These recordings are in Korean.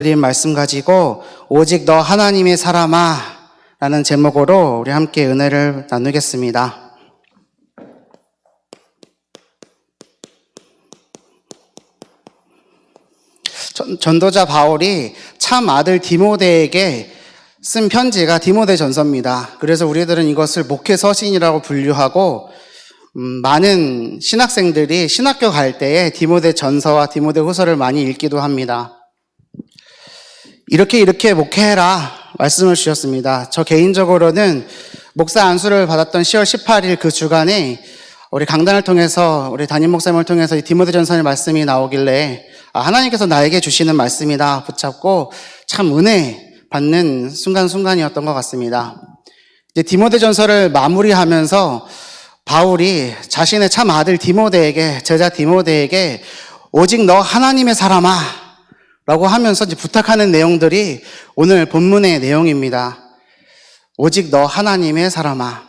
드린 말씀 가지고 오직 너 하나님의 사람아 라는 제목으로 우리 함께 은혜를 나누겠습니다. 전도자 바울이 참 아들 디모데에게 쓴 편지가 디모데 전서입니다. 그래서 우리들은 이것을 목회 서신이라고 분류하고 많은 신학생들이 신학교 갈 때에 디모데 전서와 디모데 후서를 많이 읽기도 합니다. 이렇게 목회해라 말씀을 주셨습니다. 저 개인적으로는 목사 안수를 받았던 10월 18일 그 주간에 우리 강단을 통해서 우리 담임 목사님을 통해서 이 디모데 전서의 말씀이 나오길래 하나님께서 나에게 주시는 말씀이다 붙잡고 참 은혜 받는 순간순간이었던 것 같습니다. 이제 디모데 전서를 마무리하면서 바울이 자신의 참 아들 디모데에게, 제자 디모데에게 오직 너 하나님의 사람아 라고 하면서 이제 부탁하는 내용들이 오늘 본문의 내용입니다. 오직 너 하나님의 사람아.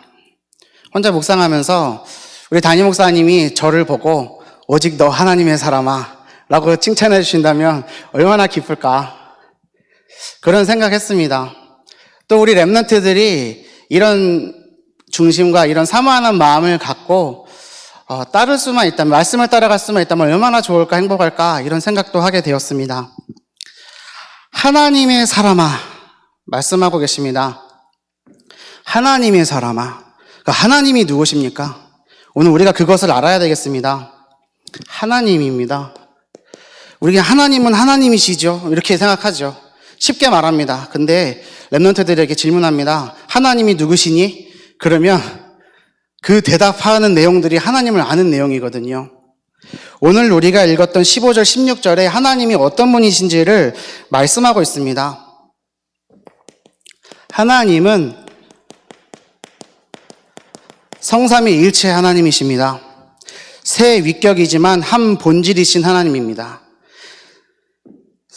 혼자 묵상하면서 우리 담임 목사님이 저를 보고 오직 너 하나님의 사람아 라고 칭찬해 주신다면 얼마나 기쁠까. 그런 생각했습니다. 또 우리 랩런트들이 이런 중심과 이런 사모하는 마음을 갖고 따를 수만 있다면, 말씀을 따라갈 수만 있다면 얼마나 좋을까, 행복할까 이런 생각도 하게 되었습니다. 하나님의 사람아 말씀하고 계십니다. 하나님의 사람아. 그러니까 하나님이 누구십니까? 오늘 우리가 그것을 알아야 되겠습니다. 하나님입니다. 우리가 하나님은 하나님이시죠 이렇게 생각하죠. 쉽게 말합니다. 근데 랩런트들에게 질문합니다. 하나님이 누구시니? 그러면 그 대답하는 내용들이 하나님을 아는 내용이거든요. 오늘 우리가 읽었던 15절, 16절에 하나님이 어떤 분이신지를 말씀하고 있습니다. 하나님은 성삼위 일체 하나님이십니다. 세 위격이지만 한 본질이신 하나님입니다.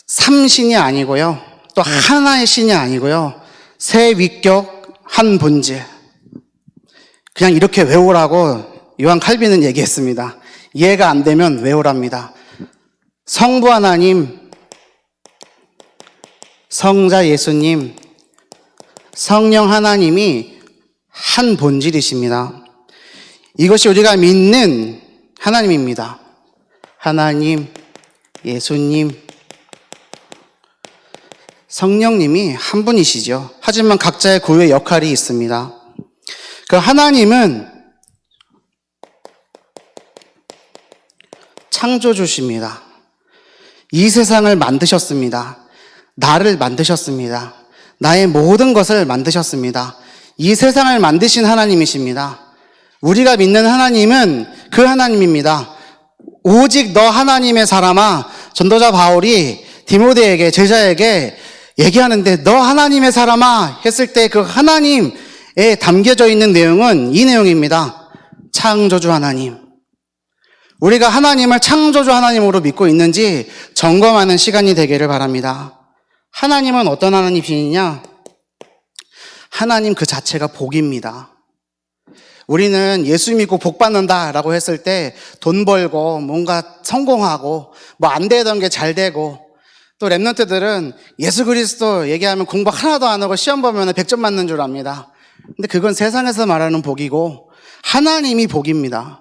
삼신이 아니고요. 또 하나의 신이 아니고요. 세 위격, 한 본질. 그냥 이렇게 외우라고 요한 칼빈은 얘기했습니다. 이해가 안 되면 외우랍니다. 성부 하나님, 성자 예수님, 성령 하나님이 한 본질이십니다. 이것이 우리가 믿는 하나님입니다. 하나님, 예수님, 성령님이 한 분이시죠. 하지만 각자의 고유의 역할이 있습니다. 그 하나님은 창조주십니다. 이 세상을 만드셨습니다. 나를 만드셨습니다. 나의 모든 것을 만드셨습니다. 이 세상을 만드신 하나님이십니다. 우리가 믿는 하나님은 그 하나님입니다. 오직 너 하나님의 사람아. 전도자 바울이 디모데에게, 제자에게 얘기하는데 너 하나님의 사람아 했을 때 그 하나님에 담겨져 있는 내용은 이 내용입니다. 창조주 하나님. 우리가 하나님을 창조주 하나님으로 믿고 있는지 점검하는 시간이 되기를 바랍니다. 하나님은 어떤 하나님이시냐? 하나님 그 자체가 복입니다. 우리는 예수 믿고 복 받는다라고 했을 때 돈 벌고 뭔가 성공하고 뭐 안 되던 게 잘 되고, 또 랩런트들은 예수 그리스도 얘기하면 공부 하나도 안 하고 시험 보면 100점 맞는 줄 압니다. 근데 그건 세상에서 말하는 복이고 하나님이 복입니다.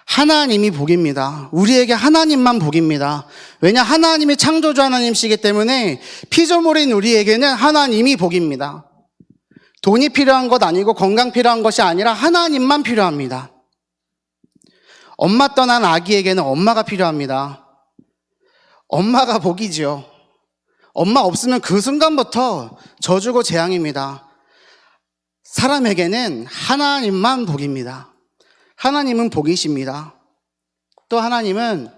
하나님이 복입니다. 우리에게 하나님만 복입니다. 왜냐? 하나님이 창조주 하나님이시기 때문에 피조물인 우리에게는 하나님이 복입니다. 돈이 필요한 것 아니고 건강 필요한 것이 아니라 하나님만 필요합니다. 엄마 떠난 아기에게는 엄마가 필요합니다. 엄마가 복이죠. 엄마 없으면 그 순간부터 저주고 재앙입니다. 사람에게는 하나님만 복입니다. 하나님은 복이십니다. 또 하나님은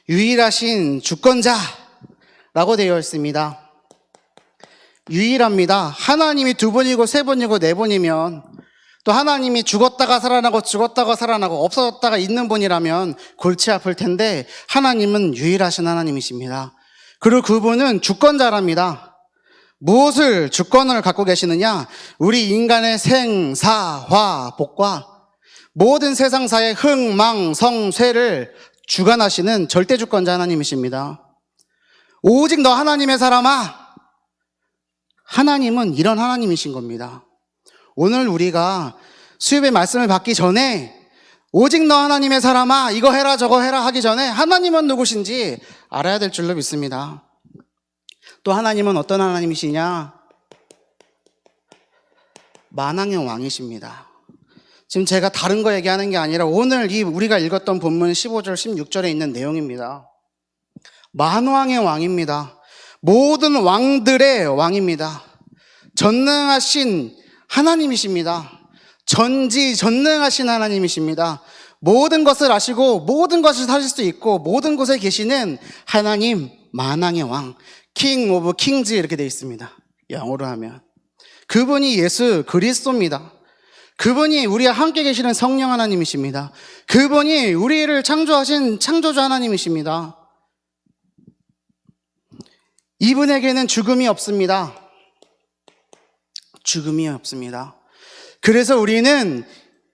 유일하신 주권자라고 되어 있습니다. 유일합니다. 하나님이 2번이고 3번이고 4번이면, 또 하나님이 죽었다가 살아나고 죽었다가 살아나고 없어졌다가 있는 분이라면 골치 아플 텐데 하나님은 유일하신 하나님이십니다. 그리고 그분은 주권자랍니다. 무엇을 주권을 갖고 계시느냐? 우리 인간의 생사화복과 모든 세상사의 흥망성쇠를 주관하시는 절대주권자 하나님이십니다. 오직 너 하나님의 사람아, 하나님은 이런 하나님이신 겁니다. 오늘 우리가 수요일에 말씀을 받기 전에 오직 너 하나님의 사람아 이거 해라 저거 해라 하기 전에 하나님은 누구신지 알아야 될 줄로 믿습니다. 또 하나님은 어떤 하나님이시냐? 만왕의 왕이십니다. 지금 제가 다른 거 얘기하는 게 아니라 오늘 우리가 읽었던 본문 15절 16절에 있는 내용입니다. 만왕의 왕입니다. 모든 왕들의 왕입니다. 전능하신 하나님이십니다. 전지전능하신 하나님이십니다. 모든 것을 아시고 모든 것을 사실 수 있고 모든 곳에 계시는 하나님, 만왕의 왕, 킹 오브 킹즈 이렇게 되어 있습니다. 영어로 하면 그분이 예수 그리스도입니다. 그분이 우리와 함께 계시는 성령 하나님이십니다. 그분이 우리를 창조하신 창조주 하나님이십니다. 이분에게는 죽음이 없습니다. 죽음이 없습니다. 그래서 우리는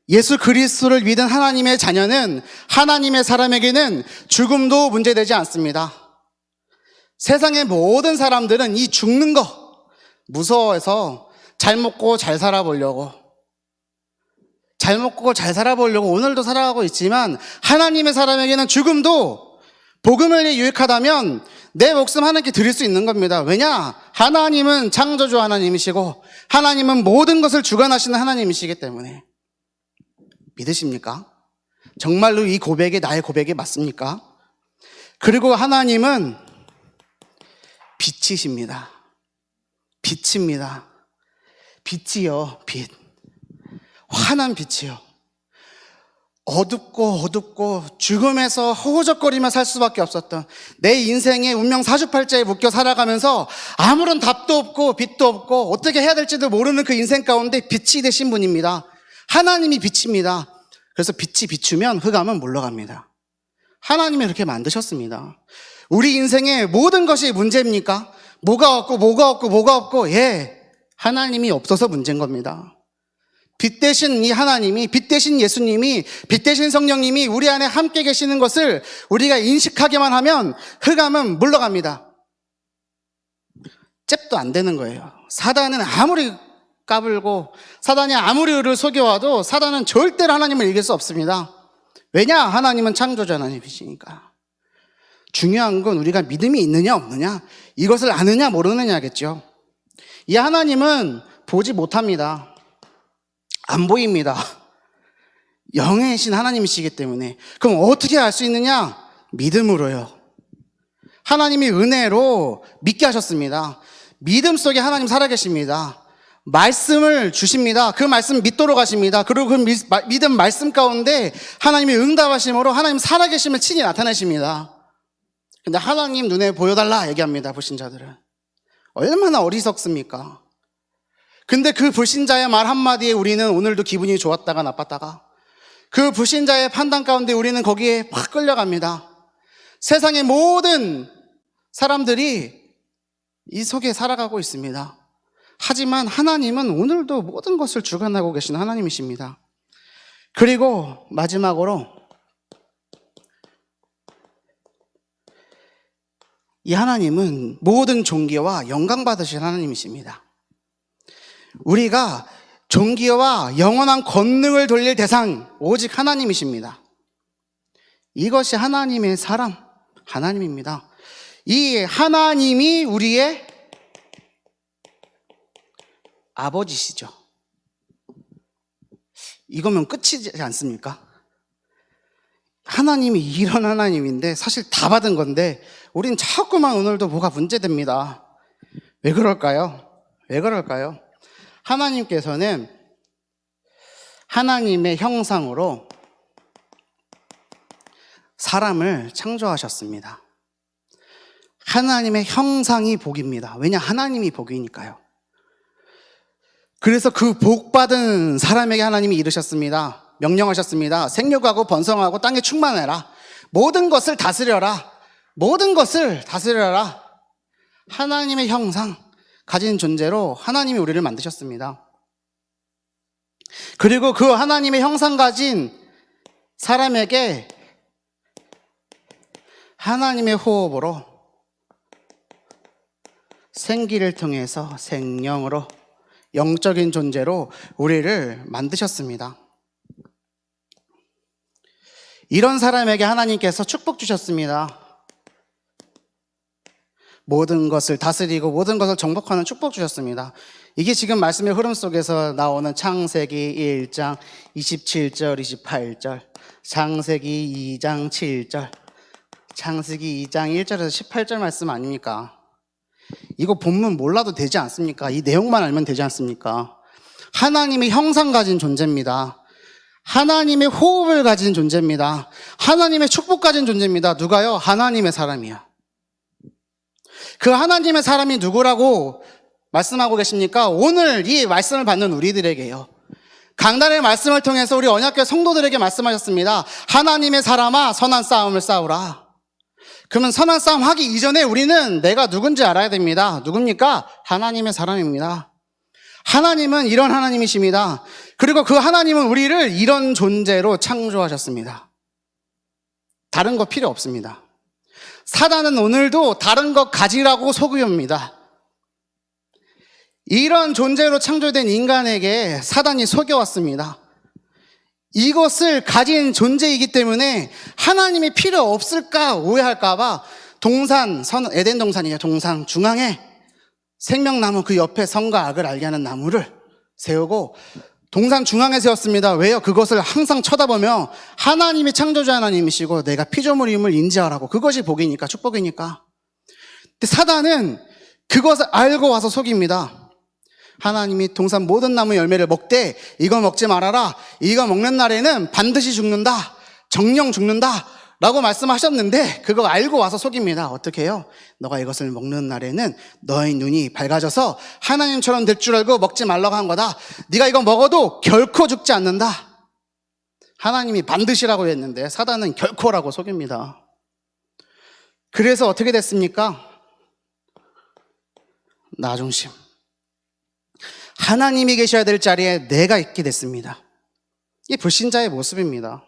예수 그리스도를 믿은 하나님의 자녀는 하나님의 사람에게는 죽음도 문제되지 않습니다. 세상의 모든 사람들은 이 죽는 거 무서워해서 잘 먹고 잘 살아보려고 오늘도 살아가고 있지만 하나님의 사람에게는 죽음도 복음을 유익하다면 내 목숨 하나님께 드릴 수 있는 겁니다. 왜냐? 하나님은 창조주 하나님이시고 하나님은 모든 것을 주관하시는 하나님이시기 때문에. 믿으십니까? 정말로 이 고백이 나의 고백이 맞습니까? 그리고 하나님은 빛이십니다. 빛입니다. 빛이요, 빛. 환한 빛이요. 어둡고 죽음에서 허우적거리며 살 수밖에 없었던 내 인생의 운명 사주팔자에 묶여 살아가면서 아무런 답도 없고 빛도 없고 어떻게 해야 될지도 모르는 그 인생 가운데 빛이 되신 분입니다. 하나님이 빛입니다. 그래서 빛이 비추면 흑암은 물러갑니다. 하나님이 그렇게 만드셨습니다. 우리 인생의 모든 것이 문제입니까? 뭐가 없고 예, 하나님이 없어서 문제인 겁니다. 빛 대신 이 하나님이, 빛 대신 예수님이, 빛 대신 성령님이 우리 안에 함께 계시는 것을 우리가 인식하기만 하면 흑암은 물러갑니다. 잽도 안 되는 거예요. 사단은 아무리 까불고 사단이 아무리 우리를 속여와도 사단은 절대로 하나님을 이길 수 없습니다. 왜냐? 하나님은 창조자 하나님이시니까. 중요한 건 우리가 믿음이 있느냐 없느냐, 이것을 아느냐 모르느냐겠죠. 이 하나님은 보지 못합니다. 안 보입니다. 영이신 하나님이시기 때문에. 그럼 어떻게 알 수 있느냐? 믿음으로요. 하나님이 은혜로 믿게 하셨습니다. 믿음 속에 하나님 살아계십니다. 말씀을 주십니다. 그 말씀 믿도록 하십니다. 그리고 그 믿음 말씀 가운데 하나님이 응답하심으로 하나님 살아계심을 친히 나타내십니다. 근데 하나님 눈에 보여달라 얘기합니다. 불신자들은. 얼마나 어리석습니까? 근데 그 불신자의 말 한마디에 우리는 오늘도 기분이 좋았다가 나빴다가, 그 불신자의 판단 가운데 우리는 거기에 확 끌려갑니다. 세상의 모든 사람들이 이 속에 살아가고 있습니다. 하지만 하나님은 오늘도 모든 것을 주관하고 계신 하나님이십니다. 그리고 마지막으로 이 하나님은 모든 존귀와 영광 받으신 하나님이십니다. 우리가 존귀와 영원한 권능을 돌릴 대상 오직 하나님이십니다. 이것이 하나님의 사람, 하나님입니다. 이 하나님이 우리의 아버지시죠. 이거면 끝이지 않습니까? 하나님이 이런 하나님인데 사실 다 받은 건데 우린 자꾸만 오늘도 뭐가 문제됩니다. 왜 그럴까요? 하나님께서는 하나님의 형상으로 사람을 창조하셨습니다. 하나님의 형상이 복입니다. 왜냐? 하나님이 복이니까요. 그래서 그 복받은 사람에게 하나님이 이르셨습니다. 명령하셨습니다. 생육하고 번성하고 땅에 충만해라. 모든 것을 다스려라. 하나님의 형상 가진 존재로 하나님이 우리를 만드셨습니다. 그리고 그 하나님의 형상 가진 사람에게 하나님의 호흡으로 생기를 통해서 생명으로 영적인 존재로 우리를 만드셨습니다. 이런 사람에게 하나님께서 축복 주셨습니다. 모든 것을 다스리고 모든 것을 정복하는 축복 주셨습니다. 이게 지금 말씀의 흐름 속에서 나오는 창세기 1장 27절, 28절, 창세기 2장 7절, 창세기 2장 1절에서 18절 말씀 아닙니까? 이거 본문 몰라도 되지 않습니까? 이 내용만 알면 되지 않습니까? 하나님의 형상 가진 존재입니다. 하나님의 호흡을 가진 존재입니다. 하나님의 축복 가진 존재입니다. 누가요? 하나님의 사람이요. 그 하나님의 사람이 누구라고 말씀하고 계십니까? 오늘 이 말씀을 받는 우리들에게요. 강단의 말씀을 통해서 우리 언약교회 성도들에게 말씀하셨습니다. 하나님의 사람아, 선한 싸움을 싸우라. 그러면 선한 싸움 하기 이전에 우리는 내가 누군지 알아야 됩니다. 누굽니까? 하나님의 사람입니다. 하나님은 이런 하나님이십니다. 그리고 그 하나님은 우리를 이런 존재로 창조하셨습니다. 다른 거 필요 없습니다. 사단은 오늘도 다른 것 가지라고 속이옵니다. 이런 존재로 창조된 인간에게 사단이 속여왔습니다. 이것을 가진 존재이기 때문에 하나님이 필요 없을까 오해할까봐 에덴 동산이에요. 동산 중앙에 생명나무 그 옆에 선과 악을 알게 하는 나무를 세우고 동산 중앙에 세웠습니다. 왜요? 그것을 항상 쳐다보며 하나님이 창조자 하나님이시고 내가 피조물임을 인지하라고. 그것이 복이니까, 축복이니까. 근데 사단은 그것을 알고 와서 속입니다. 하나님이 동산 모든 나무 열매를 먹되 이거 먹지 말아라. 이거 먹는 날에는 반드시 죽는다. 정령 죽는다. 라고 말씀하셨는데 그거 알고 와서 속입니다. 어떻게 해요? 너가 이것을 먹는 날에는 너의 눈이 밝아져서 하나님처럼 될 줄 알고 먹지 말라고 한 거다. 네가 이거 먹어도 결코 죽지 않는다. 하나님이 반드시라고 했는데 사단은 결코라고 속입니다. 그래서 어떻게 됐습니까? 나 중심. 하나님이 계셔야 될 자리에 내가 있게 됐습니다. 이게 불신자의 모습입니다.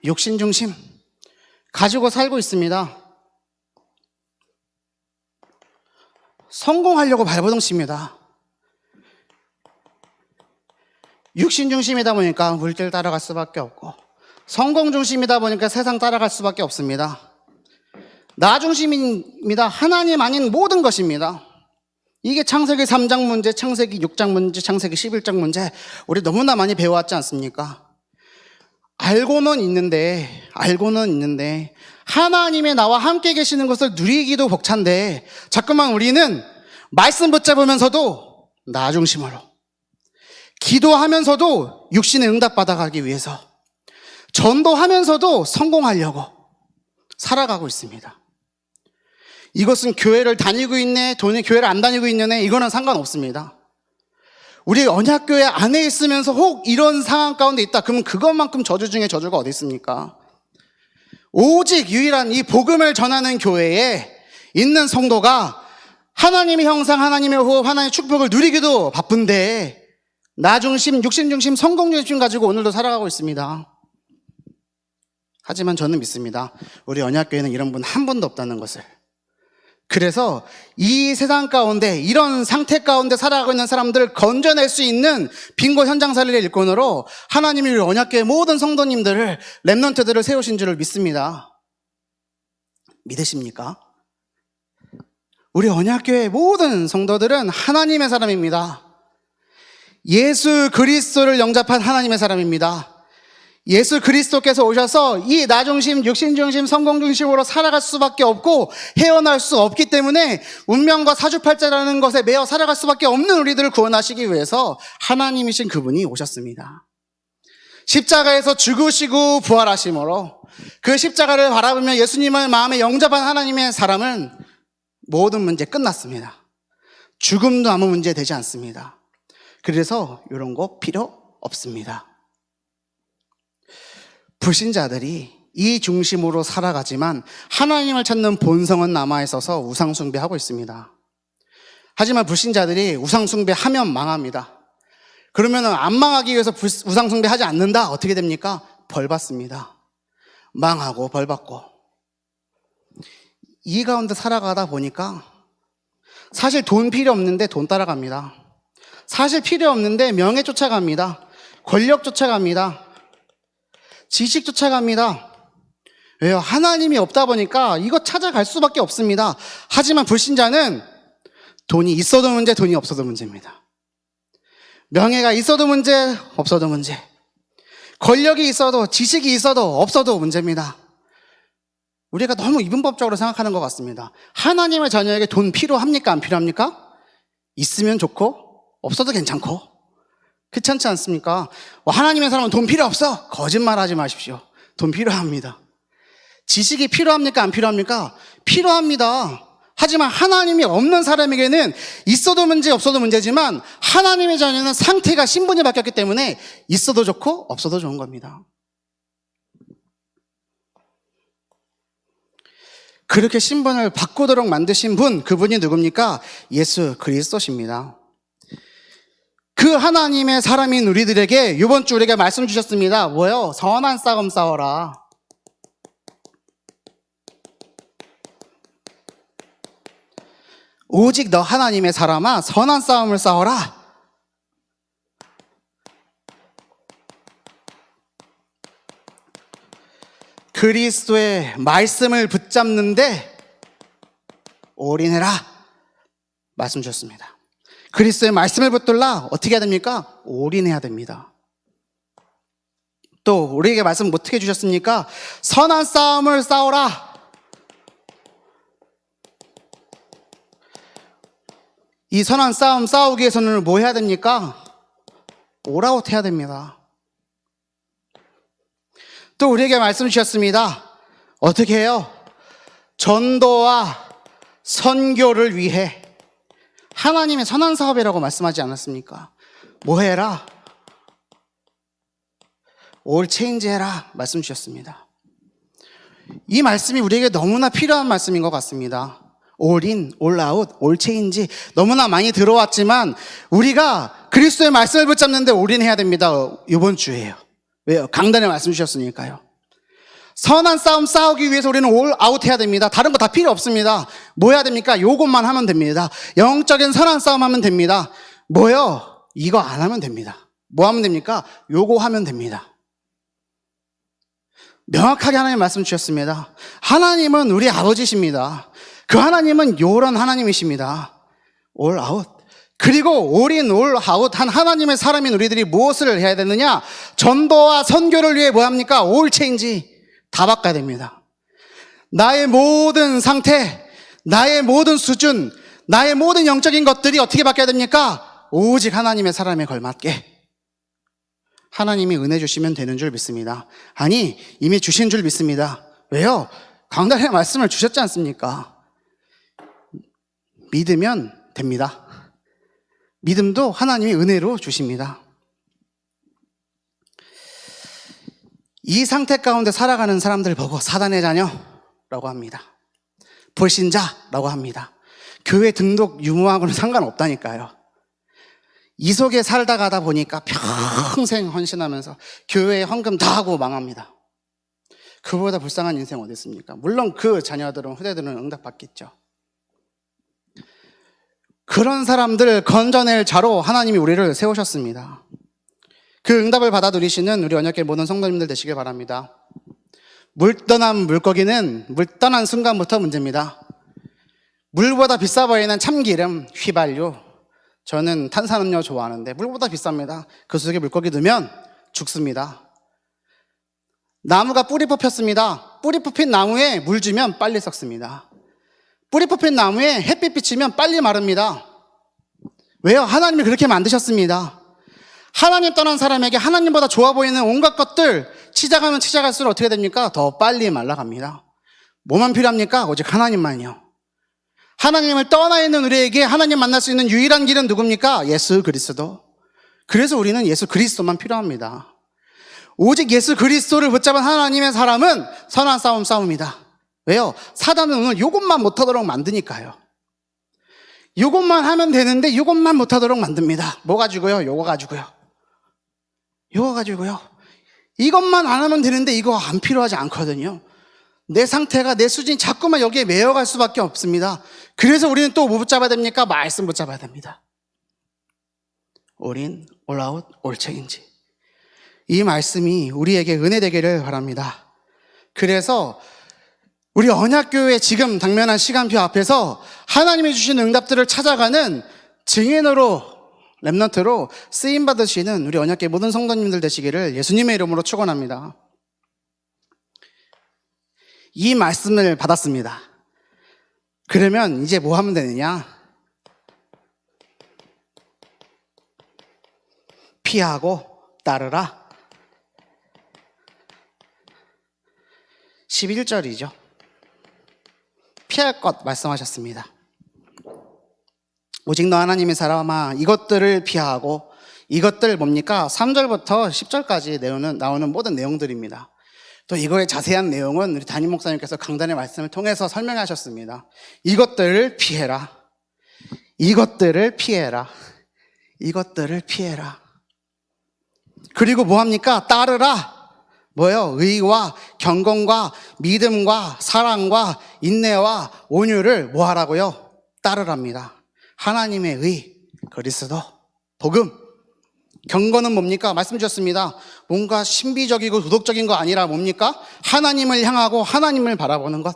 욕심 중심 가지고 살고 있습니다. 성공하려고 발버둥칩니다. 육신 중심이다 보니까 물질 따라갈 수밖에 없고 성공 중심이다 보니까 세상 따라갈 수밖에 없습니다. 나 중심입니다. 하나님 아닌 모든 것입니다. 이게 창세기 3장 문제, 창세기 6장 문제, 창세기 11장 문제 우리 너무나 많이 배워왔지 않습니까? 알고는 있는데 하나님의 나와 함께 계시는 것을 누리기도 벅찬데 자꾸만 우리는 말씀 붙잡으면서도 나 중심으로 기도하면서도 육신의 응답 받아가기 위해서 전도하면서도 성공하려고 살아가고 있습니다. 이것은 교회를 다니고 있네, 교회를 안 다니고 있네, 이거는 상관없습니다. 우리 언약교회 안에 있으면서 혹 이런 상황 가운데 있다. 그러면 그것만큼 저주 중에 저주가 어디 있습니까? 오직 유일한 이 복음을 전하는 교회에 있는 성도가 하나님의 형상, 하나님의 호흡, 하나님의 축복을 누리기도 바쁜데 나 중심, 육신 중심, 성공 중심 가지고 오늘도 살아가고 있습니다. 하지만 저는 믿습니다. 우리 언약교회는 이런 분 한 분도 없다는 것을. 그래서 이 세상 가운데 이런 상태 가운데 살아가고 있는 사람들을 건져낼 수 있는 빙고 현장살리의 일꾼으로 하나님이 우리 언약교회 모든 성도님들을 렘넌트들을 세우신 줄을 믿습니다. 믿으십니까? 우리 언약교회 모든 성도들은 하나님의 사람입니다. 예수 그리스도를 영접한 하나님의 사람입니다. 예수 그리스도께서 오셔서 이 나 중심, 육신 중심, 성공 중심으로 살아갈 수밖에 없고 헤어날 수 없기 때문에 운명과 사주팔자라는 것에 매여 살아갈 수밖에 없는 우리들을 구원하시기 위해서 하나님이신 그분이 오셨습니다. 십자가에서 죽으시고 부활하심으로 그 십자가를 바라보며 예수님을 마음에 영접한 하나님의 사람은 모든 문제 끝났습니다. 죽음도 아무 문제 되지 않습니다. 그래서 이런 거 필요 없습니다. 불신자들이 이 중심으로 살아가지만 하나님을 찾는 본성은 남아있어서 우상숭배하고 있습니다. 하지만 불신자들이 우상숭배하면 망합니다. 그러면 안 망하기 위해서 우상숭배하지 않는다. 어떻게 됩니까? 벌 받습니다. 망하고 벌 받고. 이 가운데 살아가다 보니까 사실 돈 필요 없는데 돈 따라갑니다. 사실 필요 없는데 명예 쫓아갑니다. 권력 쫓아갑니다. 지식 쫓아갑니다. 왜요? 하나님이 없다 보니까 이거 찾아갈 수밖에 없습니다. 하지만 불신자는 돈이 있어도 문제, 돈이 없어도 문제입니다. 명예가 있어도 문제, 없어도 문제. 권력이 있어도, 지식이 있어도, 없어도 문제입니다. 우리가 너무 이분법적으로 생각하는 것 같습니다. 하나님의 자녀에게 돈 필요합니까? 안 필요합니까? 있으면 좋고, 없어도 괜찮고. 그렇지 않습니까? 하나님의 사람은 돈 필요 없어. 거짓말 하지 마십시오. 돈 필요합니다. 지식이 필요합니까? 안 필요합니까? 필요합니다. 하지만 하나님이 없는 사람에게는 있어도 문제, 없어도 문제지만 하나님의 자녀는 상태가 신분이 바뀌었기 때문에 있어도 좋고 없어도 좋은 겁니다. 그렇게 신분을 바꾸도록 만드신 분, 그분이 누굽니까? 예수 그리스도십니다. 그 하나님의 사람인 우리들에게 이번 주 우리에게 말씀 주셨습니다. 뭐요? 선한 싸움 싸워라. 오직 너 하나님의 사람아 선한 싸움을 싸워라. 그리스도의 말씀을 붙잡는데 올인해라 말씀 주셨습니다. 그리스도의 말씀을 붙들라 어떻게 해야 됩니까? 올인해야 됩니다. 또 우리에게 말씀 어떻게 주셨습니까? 선한 싸움을 싸워라. 이 선한 싸움 싸우기 위해서는 뭐 해야 됩니까? 올아웃 해야 됩니다. 또 우리에게 말씀 주셨습니다. 어떻게 해요? 전도와 선교를 위해 하나님의 선한 사업이라고 말씀하지 않았습니까? 뭐 해라? 올 체인지 해라 말씀 주셨습니다. 이 말씀이 우리에게 너무나 필요한 말씀인 것 같습니다. 올 인, 올 아웃, 올 체인지 너무나 많이 들어왔지만 우리가 그리스도의 말씀을 붙잡는데 올인해야 됩니다. 이번 주에요. 왜요? 강단에 말씀 주셨으니까요. 선한 싸움 싸우기 위해서 우리는 올 아웃 해야 됩니다. 다른 거 다 필요 없습니다. 뭐 해야 됩니까? 요것만 하면 됩니다. 영적인 선한 싸움 하면 됩니다. 뭐요? 이거 안 하면 됩니다. 뭐 하면 됩니까? 요거 하면 됩니다. 명확하게 하나님 말씀 주셨습니다. 하나님은 우리 아버지십니다. 그 하나님은 요런 하나님이십니다. 올 아웃. 그리고 올인, 올 아웃 한 하나님의 사람인 우리들이 무엇을 해야 되느냐? 전도와 선교를 위해 뭐 합니까? 올 체인지 다 바꿔야 됩니다. 나의 모든 상태, 나의 모든 수준, 나의 모든 영적인 것들이 어떻게 바뀌어야 됩니까? 오직 하나님의 사람에 걸맞게. 하나님이 은혜 주시면 되는 줄 믿습니다. 아니, 이미 주신 줄 믿습니다. 왜요? 강단의 말씀을 주셨지 않습니까? 믿으면 됩니다. 믿음도 하나님이 은혜로 주십니다. 이 상태 가운데 살아가는 사람들 보고 사단의 자녀라고 합니다. 불신자라고 합니다. 교회 등록 유무하고는 상관없다니까요. 이 속에 살다 가다 보니까 평생 헌신하면서 교회에 헌금 다 하고 망합니다. 그보다 불쌍한 인생 어디 있습니까? 물론 그 자녀들은, 후대들은 응답받겠죠. 그런 사람들 건져낼 자로 하나님이 우리를 세우셨습니다. 그 응답을 받아 누리시는 우리 언약교회 모든 성도님들 되시길 바랍니다. 물 떠난 물고기는 물 떠난 순간부터 문제입니다. 물보다 비싸 보이는 참기름, 휘발유. 저는 탄산음료 좋아하는데 물보다 비쌉니다. 그 속에 물고기 넣으면 죽습니다. 나무가 뿌리 뽑혔습니다. 뿌리 뽑힌 나무에 물 주면 빨리 썩습니다. 뿌리 뽑힌 나무에 햇빛 비치면 빨리 마릅니다. 왜요? 하나님이 그렇게 만드셨습니다. 하나님 떠난 사람에게 하나님보다 좋아 보이는 온갖 것들 치자가면 치자갈수록 어떻게 됩니까? 더 빨리 말라갑니다. 뭐만 필요합니까? 오직 하나님만요. 하나님을 떠나 있는 우리에게 하나님 만날 수 있는 유일한 길은 누굽니까? 예수 그리스도. 그래서 우리는 예수 그리스도만 필요합니다. 오직 예수 그리스도를 붙잡은 하나님의 사람은 선한 싸움 싸웁니다. 왜요? 사단은 오늘 이것만 못하도록 만드니까요. 이것만 하면 되는데 이것만 못하도록 만듭니다. 뭐 가지고요? 요거 가지고요. 요거 가지고요. 이것만 안 하면 되는데 이거 안 필요하지 않거든요. 내 상태가, 내 수준이 자꾸만 여기에 매여갈 수밖에 없습니다. 그래서 우리는 또 뭐 붙잡아야 됩니까? 말씀 붙잡아야 됩니다. 올인, 올아웃, 올체인지. 이 말씀이 우리에게 은혜 되기를 바랍니다. 그래서 우리 언약교회 지금 당면한 시간표 앞에서 하나님이 주신 응답들을 찾아가는 증인으로, 렘넌트로 쓰임받으시는 우리 언약교회 모든 성도님들 되시기를 예수님의 이름으로 축원합니다. 이 말씀을 받았습니다. 그러면 이제 뭐 하면 되느냐? 피하고 따르라. 11절이죠. 피할 것 말씀하셨습니다. 오직 너 하나님의 사람아 이것들을 피하고, 이것들 뭡니까? 3절부터 10절까지 나오는 모든 내용들입니다. 또 이거의 자세한 내용은 우리 담임 목사님께서 강단의 말씀을 통해서 설명하셨습니다. 이것들을 피해라. 이것들을 피해라. 이것들을 피해라. 그리고 뭐합니까? 따르라. 뭐예요? 의와 경건과 믿음과 사랑과 인내와 온유를 뭐하라고요? 따르랍니다. 하나님의 의, 그리스도, 복음. 경건은 뭡니까? 말씀 주셨습니다. 뭔가 신비적이고 도덕적인 거 아니라 뭡니까? 하나님을 향하고 하나님을 바라보는 것.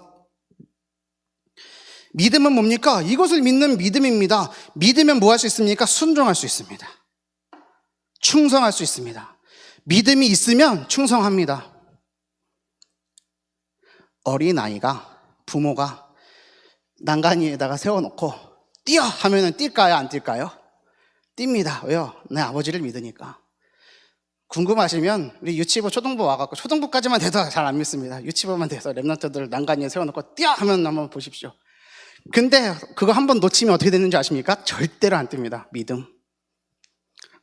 믿음은 뭡니까? 이것을 믿는 믿음입니다. 믿으면 뭐 할 수 있습니까? 순종할 수 있습니다. 충성할 수 있습니다. 믿음이 있으면 충성합니다. 어린아이가, 부모가 난간위에다가 세워놓고 뛰어 하면은 뛸까요? 안 뛸까요? 뜁니다. 왜요? 내 아버지를 믿으니까. 궁금하시면 우리 유치부, 초등부 와갖고 초등부까지만 돼도 잘 안 믿습니다. 유치부만 돼서 랩런트들 난간 위에 세워놓고 뛰어 하면 한번 보십시오. 근데 그거 한번 놓치면 어떻게 되는지 아십니까? 절대로 안 뜹니다. 믿음.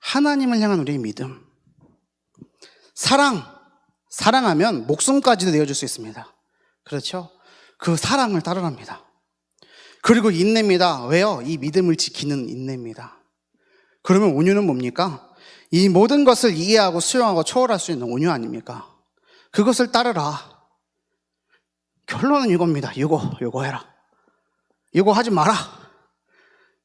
하나님을 향한 우리의 믿음. 사랑하면 목숨까지도 내어줄 수 있습니다. 그렇죠? 그 사랑을 따르랍니다. 그리고 인내입니다. 왜요? 이 믿음을 지키는 인내입니다. 그러면 온유는 뭡니까? 이 모든 것을 이해하고 수용하고 초월할 수 있는 온유 아닙니까? 그것을 따르라. 결론은 이겁니다. 요거 해라. 요거 하지 마라.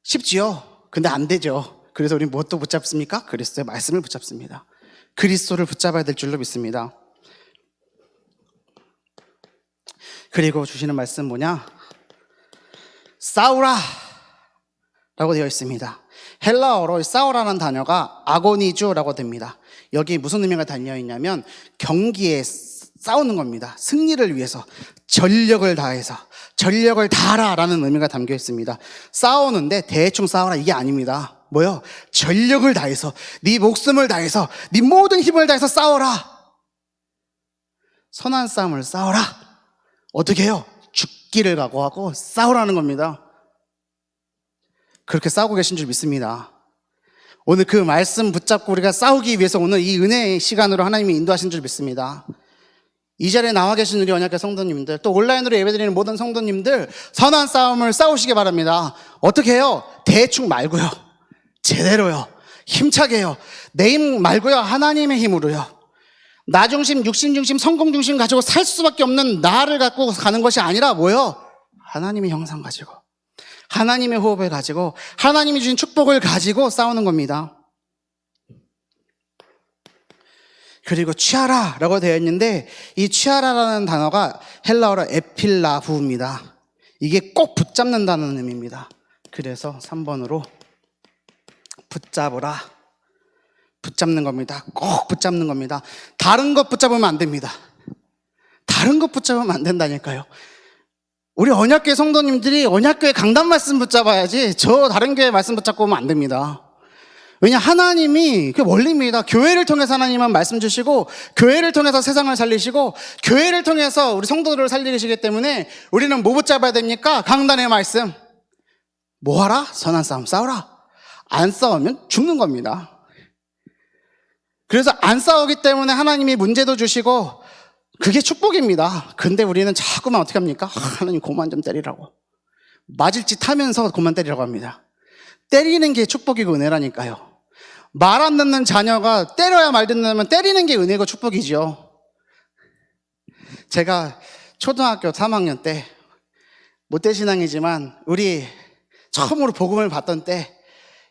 쉽지요? 근데 안 되죠. 그래서 우리는 무엇도 붙잡습니까? 그리스도의 말씀을 붙잡습니다. 그리스도를 붙잡아야 될 줄로 믿습니다. 그리고 주시는 말씀 뭐냐? 싸우라 라고 되어 있습니다. 헬라어로 싸우라는 단어가 아고니주라고 됩니다. 여기 무슨 의미가 달려 있냐면 경기에 싸우는 겁니다. 승리를 위해서 전력을 다해서, 전력을 다하라라는 의미가 담겨 있습니다. 싸우는데 대충 싸우라 이게 아닙니다. 뭐요? 전력을 다해서, 네 목숨을 다해서, 네 모든 힘을 다해서 싸워라. 선한 싸움을 싸워라. 어떻게 해요? 죽기를 각오하고 싸우라는 겁니다. 그렇게 싸우고 계신 줄 믿습니다. 오늘 그 말씀 붙잡고 우리가 싸우기 위해서 오늘 이 은혜의 시간으로 하나님이 인도하신 줄 믿습니다. 이 자리에 나와 계신 우리 언약궤 성도님들, 또 온라인으로 예배드리는 모든 성도님들, 선한 싸움을 싸우시기 바랍니다. 어떻게 해요? 대충 말고요. 제대로요. 힘차게요. 내 힘 말고요. 하나님의 힘으로요. 나 중심, 육신 중심, 성공 중심 가지고 살 수밖에 없는 나를 갖고 가는 것이 아니라 뭐요? 하나님의 형상 가지고, 하나님의 호흡을 가지고, 하나님이 주신 축복을 가지고 싸우는 겁니다. 그리고 취하라 라고 되어 있는데, 이 취하라라는 단어가 헬라어로 에필라후입니다. 이게 꼭 붙잡는다는 의미입니다. 그래서 3번으로 붙잡으라. 붙잡는 겁니다. 꼭 붙잡는 겁니다. 다른 것 붙잡으면 안 됩니다. 다른 것 붙잡으면 안 된다니까요. 우리 언약교회 성도님들이 언약교회 강단 말씀 붙잡아야지 저 다른 교회 말씀 붙잡고 오면 안 됩니다. 왜냐, 하나님이 그 원리입니다. 교회를 통해서 하나님은 말씀 주시고, 교회를 통해서 세상을 살리시고, 교회를 통해서 우리 성도들을 살리시기 때문에 우리는 뭐 붙잡아야 됩니까? 강단의 말씀. 뭐 하라? 선한 싸움 싸우라. 안 싸우면 죽는 겁니다. 그래서 안 싸우기 때문에 하나님이 문제도 주시고 그게 축복입니다. 근데 우리는 자꾸만 어떻게 합니까? 하나님 그만 좀 때리라고. 맞을 짓 하면서 그만 때리라고 합니다. 때리는 게 축복이고 은혜라니까요. 말 안 듣는 자녀가 때려야 말 듣는다면 때리는 게 은혜고 축복이죠. 제가 초등학교 3학년 때 못돼신앙이지만 우리 처음으로 복음을 받던 때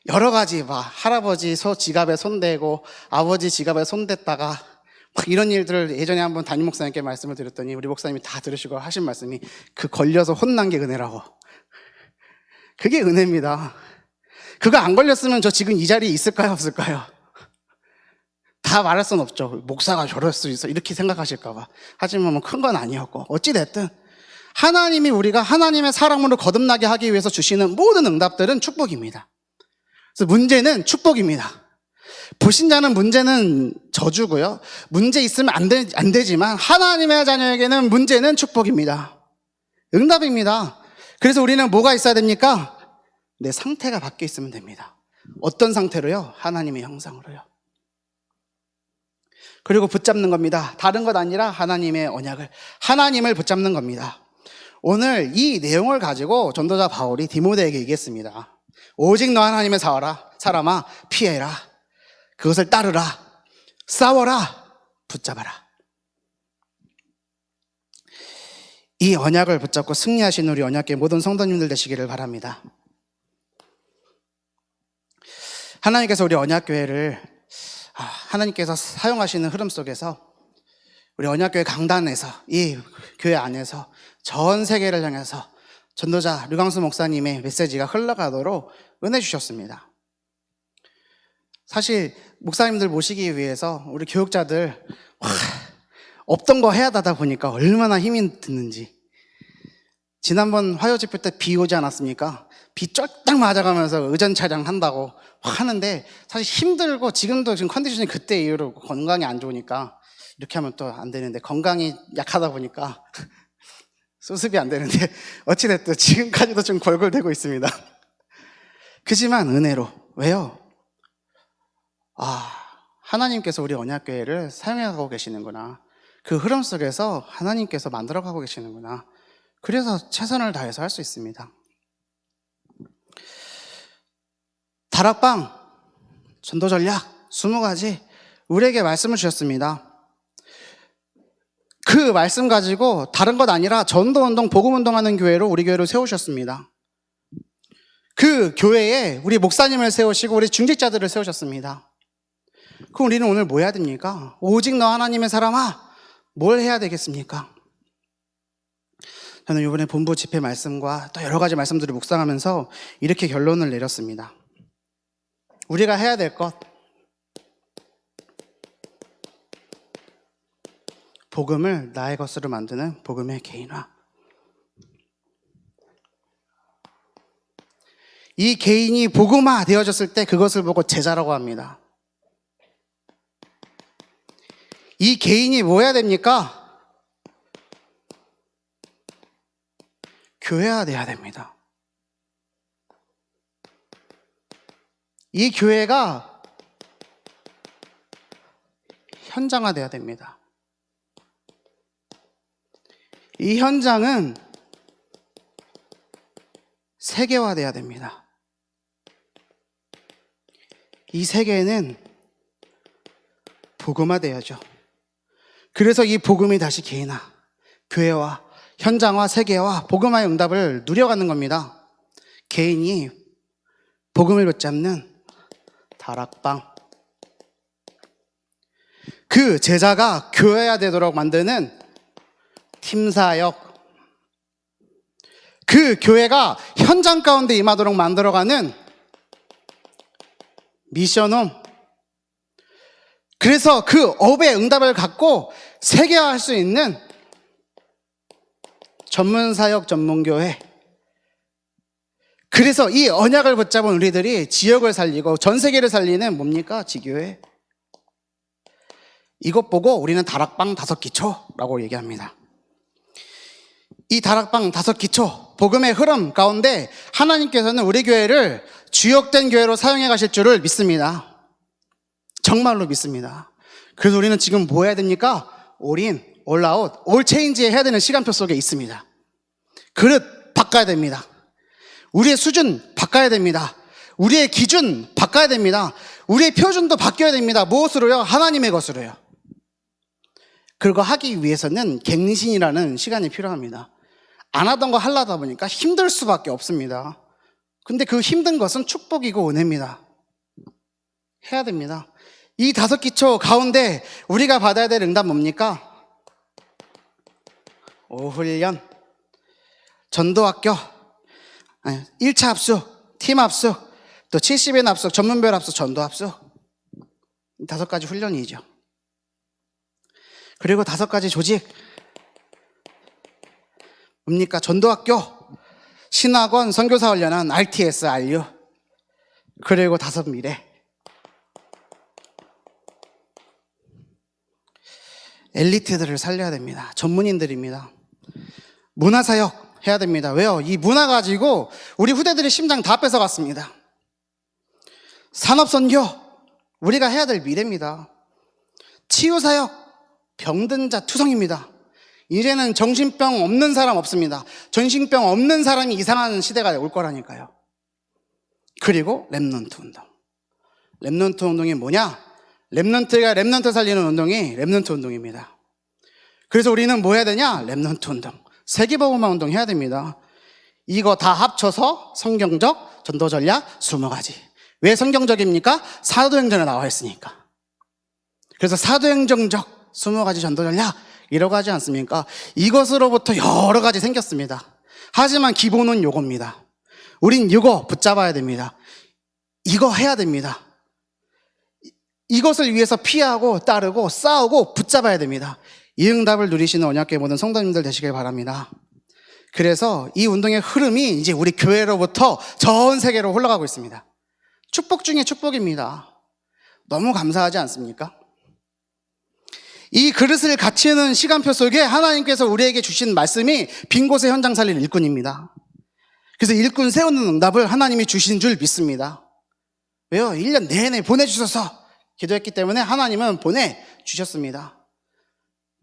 여러 가지 막 할아버지 지갑에 손대고 아버지 지갑에 손댔다가 막 이런 일들을 예전에 한번 담임 목사님께 말씀을 드렸더니 우리 목사님이 다 들으시고 하신 말씀이 그 걸려서 혼난 게 은혜라고. 그게 은혜입니다. 그거 안 걸렸으면 저 지금 이 자리에 있을까요, 없을까요? 다 말할 수는 없죠. 목사가 저럴 수 있어 이렇게 생각하실까 봐. 하지만 뭐 큰 건 아니었고 어찌됐든 하나님이 우리가 하나님의 사랑으로 거듭나게 하기 위해서 주시는 모든 응답들은 축복입니다. 그래서 문제는 축복입니다. 불신자는 문제는 저주고요. 문제 있으면 안 되지만 하나님의 자녀에게는 문제는 축복입니다. 응답입니다. 그래서 우리는 뭐가 있어야 됩니까? 내 상태가 바뀌어 있으면 됩니다. 어떤 상태로요? 하나님의 형상으로요. 그리고 붙잡는 겁니다. 다른 것 아니라 하나님의 언약을, 하나님을 붙잡는 겁니다. 오늘 이 내용을 가지고 전도자 바울이 디모데에게 얘기했습니다. 오직 너 하나님의 사람아 피해라. 그것을 따르라. 싸워라. 붙잡아라. 이 언약을 붙잡고 승리하신 우리 언약계 모든 성도님들 되시기를 바랍니다. 하나님께서 우리 언약교회를 하나님께서 사용하시는 흐름 속에서 우리 언약교회 강단에서 이 교회 안에서 전 세계를 향해서 전도자 류광수 목사님의 메시지가 흘러가도록 은혜 주셨습니다. 사실 목사님들 모시기 위해서 우리 교육자들 없던 거 해야 하다 보니까 얼마나 힘이 드는지. 지난번 화요 집회 때 비 오지 않았습니까? 비 쫄딱 맞아가면서 의전 차량 한다고 하는데 사실 힘들고 지금 컨디션이 그때 이후로 건강이 안 좋으니까 이렇게 하면 또 안 되는데 건강이 약하다 보니까 수습이 안 되는데 어찌됐든 지금까지도 좀 골골대고 있습니다. 그지만 은혜로. 왜요? 하나님께서 우리 언약교회를 사용해가고 계시는구나. 그 흐름 속에서 하나님께서 만들어가고 계시는구나. 그래서 최선을 다해서 할 수 있습니다. 다락방, 전도전략 20가지 우리에게 말씀을 주셨습니다. 그 말씀 가지고 다른 것 아니라 전도운동, 복음운동하는 교회로 우리 교회를 세우셨습니다. 그 교회에 우리 목사님을 세우시고 우리 중직자들을 세우셨습니다. 그럼 우리는 오늘 뭐 해야 됩니까? 오직 너 하나님의 사람아, 뭘 해야 되겠습니까? 저는 이번에 본부 집회 말씀과 또 여러 가지 말씀들을 묵상하면서 이렇게 결론을 내렸습니다. 우리가 해야 될 것, 복음을 나의 것으로 만드는 복음의 개인화. 이 개인이 복음화 되어졌을 때 그것을 보고 제자라고 합니다. 이 개인이 뭐 해야 됩니까? 교회화 돼야 됩니다. 이 교회가 현장화 돼야 됩니다. 이 현장은 세계화 돼야 됩니다. 이 세계는 복음화 돼야죠. 그래서 이 복음이 다시 개인화, 교회화, 현장화, 세계화, 복음화의 응답을 누려가는 겁니다. 개인이 복음을 붙잡는 다락방. 그 제자가 교회화 되도록 만드는 팀사역. 그 교회가 현장 가운데 임하도록 만들어가는 미션홈. 그래서 그 업의 응답을 갖고 세계화할 수 있는 전문사역 전문교회. 그래서 이 언약을 붙잡은 우리들이 지역을 살리고 전 세계를 살리는 뭡니까? 지교회. 이것 보고 우리는 다락방 5기초라고 얘기합니다. 이 다락방 5기초, 복음의 흐름 가운데 하나님께서는 우리 교회를 주역된 교회로 사용해 가실 줄을 믿습니다. 정말로 믿습니다. 그래서 우리는 지금 뭐 해야 됩니까? 올인, 올아웃, 올체인지 해야 되는 시간표 속에 있습니다. 그릇 바꿔야 됩니다. 우리의 수준 바꿔야 됩니다. 우리의 기준 바꿔야 됩니다. 우리의 표준도 바뀌어야 됩니다. 무엇으로요? 하나님의 것으로요. 그거 하기 위해서는 갱신이라는 시간이 필요합니다. 안 하던 거 하려다 보니까 힘들 수밖에 없습니다. 근데 그 힘든 것은 축복이고 은혜입니다. 해야 됩니다. 이 5기초 가운데 우리가 받아야 될 응답 뭡니까? 오훈련, 전도학교, 1차 합숙, 팀 합숙, 또 70인 합숙, 전문별 합숙, 전도 합숙. 5가지 훈련이죠. 그리고 5가지 조직. 뭡니까? 전도학교, 신학원, 선교사 훈련한 RTS, RU. 그리고 5 미래. 엘리트들을 살려야 됩니다. 전문인들입니다. 문화사역 해야 됩니다. 왜요? 이 문화 가지고 우리 후대들의 심장 다 뺏어갔습니다. 산업선교, 우리가 해야 될 미래입니다. 치유사역, 병든 자 투성입니다. 이제는 정신병 없는 사람 없습니다. 정신병 없는 사람이 이상한 시대가 올 거라니까요. 그리고 렘넌트 운동. 렘넌트 운동이 뭐냐? 렘넌트가 렘넌트 살리는 운동이 렘넌트 운동입니다. 그래서 우리는 뭐 해야 되냐? 렘넌트 운동. 세계복음화 운동 해야 됩니다. 이거 다 합쳐서 성경적 전도 전략 20가지. 왜 성경적입니까? 사도행전에 나와 있으니까. 그래서 사도행전적 20가지 전도 전략 이라고 하지 않습니까? 이것으로부터 여러 가지 생겼습니다. 하지만 기본은 요겁니다. 우린 이거 붙잡아야 됩니다. 이거 해야 됩니다. 이것을 위해서 피하고 따르고 싸우고 붙잡아야 됩니다. 이 응답을 누리시는 언약궤 모든 성도님들 되시길 바랍니다. 그래서 이 운동의 흐름이 이제 우리 교회로부터 전 세계로 흘러가고 있습니다. 축복 중에 축복입니다. 너무 감사하지 않습니까? 이 그릇을 갖추는 시간표 속에 하나님께서 우리에게 주신 말씀이 빈 곳에 현장 살릴 일꾼입니다. 그래서 일꾼 세우는 응답을 하나님이 주신 줄 믿습니다. 왜요? 1년 내내 보내주셔서 기도했기 때문에 하나님은 보내주셨습니다.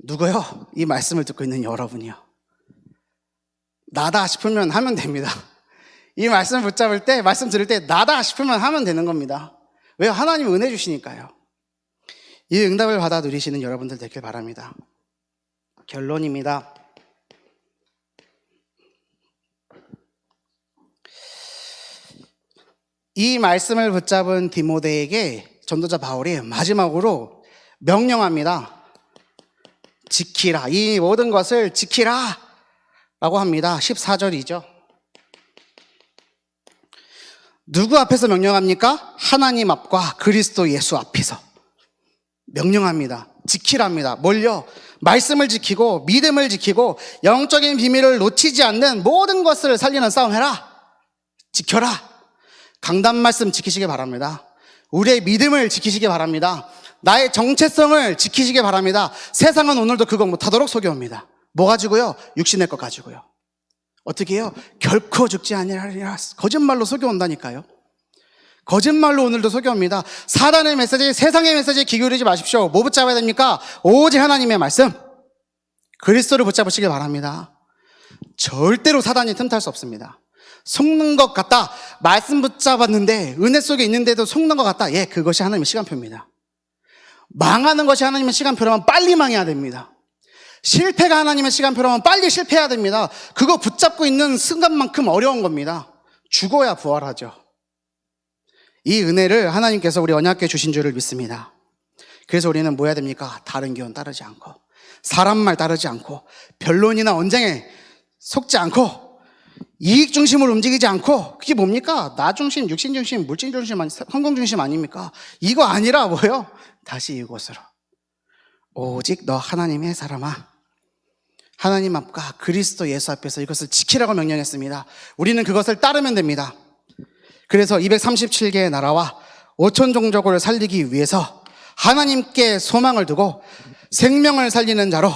누구요? 이 말씀을 듣고 있는 여러분이요. 나다 싶으면 하면 됩니다. 이 말씀 붙잡을 때, 말씀 들을 때 나다 싶으면 하면 되는 겁니다. 왜요? 하나님이 은혜 주시니까요. 이 응답을 받아 누리시는 여러분들 되길 바랍니다. 결론입니다. 이 말씀을 붙잡은 디모데에게 전도자 바울이 마지막으로 명령합니다. 지키라. 이 모든 것을 지키라 라고 합니다. 14절이죠. 누구 앞에서 명령합니까? 하나님 앞과 그리스도 예수 앞에서 명령합니다. 지키랍니다. 뭘요? 말씀을 지키고 믿음을 지키고 영적인 비밀을 놓치지 않는 모든 것을 살리는 싸움 해라. 지켜라. 강단 말씀 지키시기 바랍니다. 우리의 믿음을 지키시기 바랍니다. 나의 정체성을 지키시기 바랍니다. 세상은 오늘도 그거 못하도록 속여옵니다. 뭐 가지고요? 육신의 것 가지고요. 어떻게 해요? 결코 죽지 아니하리라. 거짓말로 속여온다니까요. 거짓말로 오늘도 속여옵니다. 사단의 메시지, 세상의 메시지에 귀 기울이지 마십시오. 뭐 붙잡아야 됩니까? 오직 하나님의 말씀, 그리스도를 붙잡으시길 바랍니다. 절대로 사단이 틈탈 수 없습니다. 속는 것 같다. 말씀 붙잡았는데 은혜 속에 있는데도 속는 것 같다. 예, 그것이 하나님의 시간표입니다. 망하는 것이 하나님의 시간표라면 빨리 망해야 됩니다. 실패가 하나님의 시간표라면 빨리 실패해야 됩니다. 그거 붙잡고 있는 순간만큼 어려운 겁니다. 죽어야 부활하죠. 이 은혜를 하나님께서 우리 언약궤 주신 줄을 믿습니다. 그래서 우리는 뭐 해야 됩니까? 다른 기원 따르지 않고, 사람 말 따르지 않고, 변론이나 언쟁에 속지 않고, 이익 중심으로 움직이지 않고, 그게 뭡니까? 나 중심, 육신 중심, 물질 중심, 성공 중심 아닙니까? 이거 아니라 뭐예요? 다시 이곳으로. 오직 너 하나님의 사람아, 하나님 앞과 그리스도 예수 앞에서 이것을 지키라고 명령했습니다. 우리는 그것을 따르면 됩니다. 그래서 237개의 나라와 5천 종족을 살리기 위해서 하나님께 소망을 두고 생명을 살리는 자로,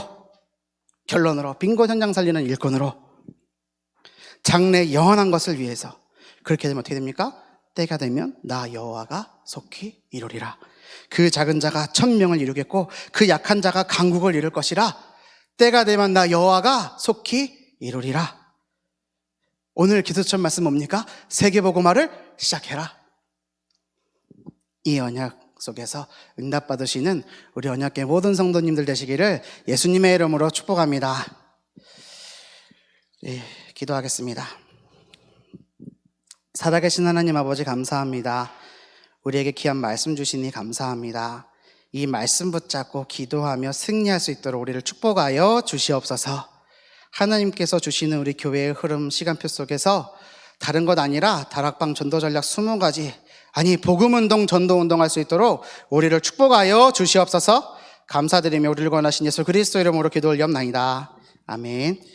결론으로 빈곤 현장 살리는 일꾼으로, 장래 영원한 것을 위해서, 그렇게 되면 어떻게 됩니까? 때가 되면 나 여호와가 속히 이루리라. 그 작은 자가 1000명을 이루겠고 그 약한 자가 강국을 이룰 것이라. 때가 되면 나 여호와가 속히 이루리라. 오늘 기도천 말씀 뭡니까? 세계복음화를 시작해라. 이 언약 속에서 응답받으시는 우리 언약계 모든 성도님들 되시기를 예수님의 이름으로 축복합니다. 예, 기도하겠습니다. 살아계신 하나님 아버지 감사합니다. 우리에게 귀한 말씀 주시니 감사합니다. 이 말씀 붙잡고 기도하며 승리할 수 있도록 우리를 축복하여 주시옵소서. 하나님께서 주시는 우리 교회의 흐름 시간표 속에서 다른 것 아니라 다락방 전도 전략 20가지, 아니 복음운동 전도운동 할 수 있도록 우리를 축복하여 주시옵소서. 감사드리며 우리를 권하신 예수 그리스도 이름으로 기도 올리옵나이다. 아멘.